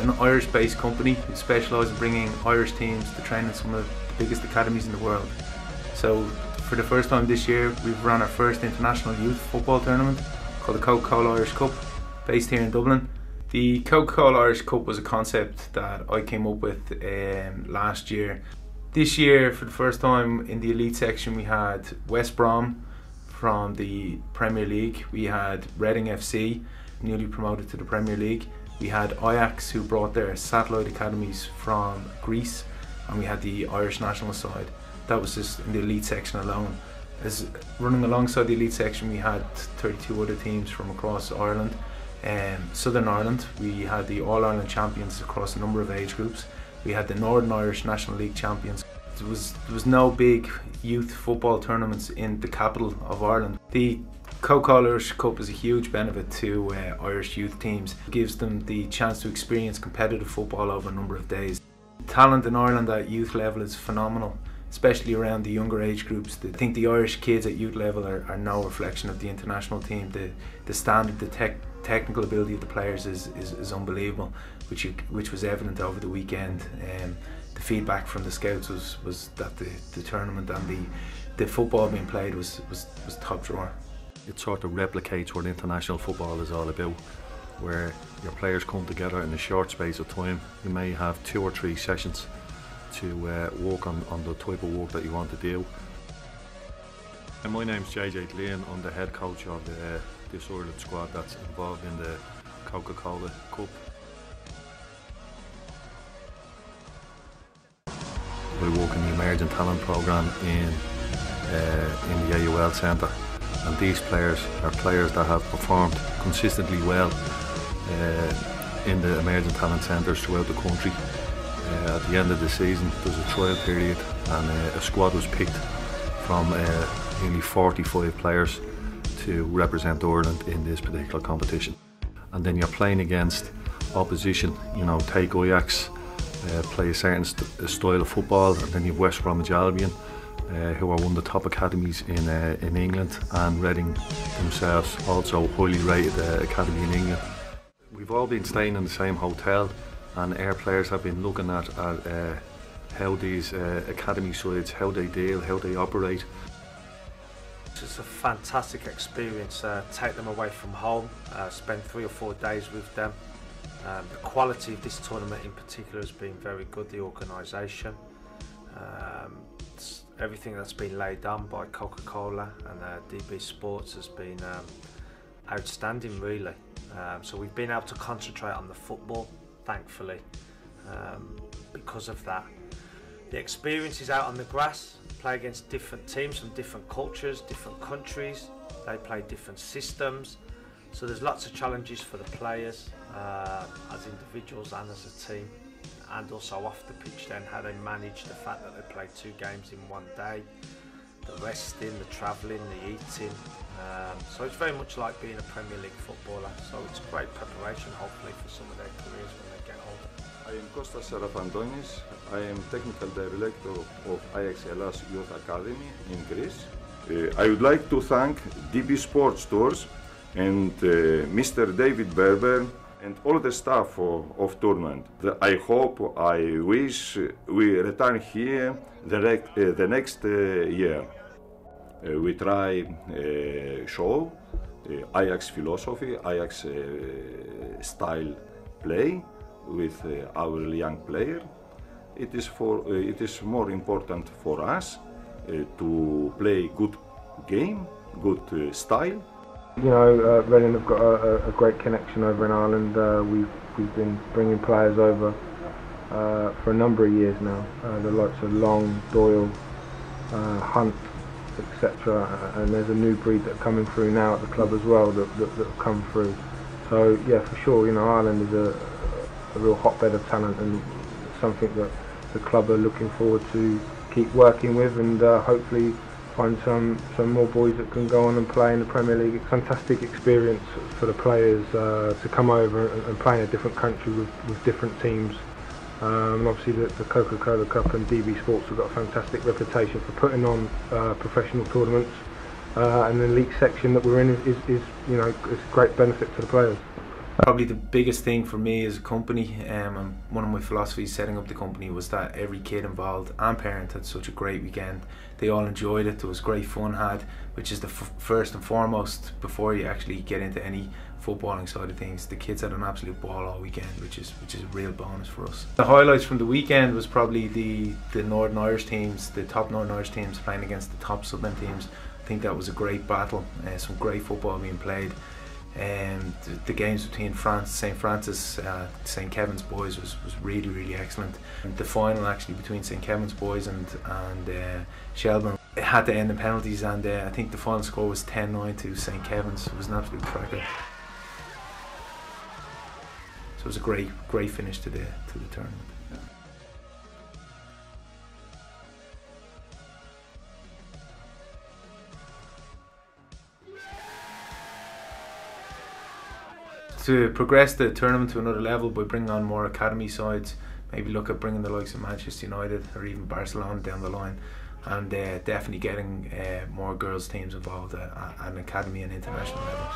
an Irish-based company who specialise in bringing Irish teams to train in some of the biggest academies in the world. So for the first time this year, we've run our first international youth football tournament called the Coca-Cola Irish Cup, based here in Dublin. The Coca-Cola Irish Cup was a concept that I came up with last year. This year, for the first time in the elite section, we had West Brom from the Premier League, we had Reading FC, newly promoted to the Premier League, we had Ajax, who brought their satellite academies from Greece, and we had the Irish national side. That was just in the elite section alone. As running alongside the elite section, we had 32 other teams from across Ireland. Southern Ireland, we had the All-Ireland champions across a number of age groups. We had the Northern Irish National League champions. There was no big youth football tournaments in the capital of Ireland. The Coca-Cola Irish Cup is a huge benefit to Irish youth teams. It gives them the chance to experience competitive football over a number of days. Talent in Ireland at youth level is phenomenal, especially around the younger age groups. I think the Irish kids at youth level are no reflection of the international team. The standard, the technical ability of the players is unbelievable, which was evident over the weekend. The feedback from the scouts was that the tournament and the football being played was top drawer. It sort of replicates what international football is all about, where your players come together in a short space of time. You may have 2 or 3 sessions to work on the type of work that you want to do. And my name's JJ Glean. I'm the head coach of this Ireland squad that's involved in the Coca-Cola Cup. We work in the Emerging Talent Programme in the AUL Centre, and these players are players that have performed consistently well in the Emerging Talent Centres throughout the country. At the end of the season, there's a trial period, and a squad was picked from nearly 45 players to represent Ireland in this particular competition. And then you're playing against opposition, you know, take Ajax, play a certain style of football, and then you've West Bromwich Albion, who are one of the top academies in England, and Reading themselves, also highly rated academy in England. We've all been staying in the same hotel, and our players have been looking at how these academy sides, how they deal, how they operate. It's a fantastic experience. Take them away from home, spend 3 or 4 days with them. The quality of this tournament in particular has been very good, the organisation. Everything that's been laid down by Coca-Cola and DB Sports has been outstanding, really. So we've been able to concentrate on the football, thankfully, because of that. The experience is out on the grass, play against different teams from different cultures, different countries. They play different systems. So there's lots of challenges for the players as individuals and as a team, and also off the pitch then, how they manage the fact that they play 2 games in 1 day, the resting, the travelling, the eating. So it's very much like being a Premier League footballer, so it's great preparation hopefully for some of their careers when they get older. I am Kostas Sarafantonis. I am Technical Director of Ajax Hellas Youth Academy in Greece. I would like to thank DB Sports Tours and Mr. David Berber and all the staff of tournament. I hope, I wish we return here the next year. We try show Ajax philosophy, Ajax style play with our young player. It is more important for us to play good game, good style. You know, Reading have got a great connection over in Ireland. We've been bringing players over for a number of years now. The likes of Long, Doyle, Hunt, etc. And there's a new breed that are coming through now at the club as well that have come through. So yeah, for sure, you know, Ireland is a real hotbed of talent, and something that the club are looking forward to keep working with, and hopefully find some more boys that can go on and play in the Premier League. Fantastic experience for the players to come over and play in a different country with different teams. And obviously the Coca-Cola Cup and DB Sports have got a fantastic reputation for putting on professional tournaments. And the elite section that we're in is you know, it's a great benefit to the players. Probably the biggest thing for me as a company, and one of my philosophies setting up the company, was that every kid involved and parent had such a great weekend. They all enjoyed it. There was great fun had, which is the first and foremost before you actually get into any footballing side of things. The kids had an absolute ball all weekend, which is a real bonus for us. The highlights from the weekend was probably the Northern Irish teams, the top Northern Irish teams playing against the top Southern teams. I think that was a great battle, some great football being played. The games between St Francis, St Kevin's boys was really excellent. And the final actually between St Kevin's boys and Shelburne, it had to end in penalties, and I think the final score was 10-9 to St Kevin's. It was an absolute cracker. So it was a great finish to the tournament. To progress the tournament to another level by bringing on more academy sides, maybe look at bringing the likes of Manchester United or even Barcelona down the line, and definitely getting more girls teams involved at an academy and international level.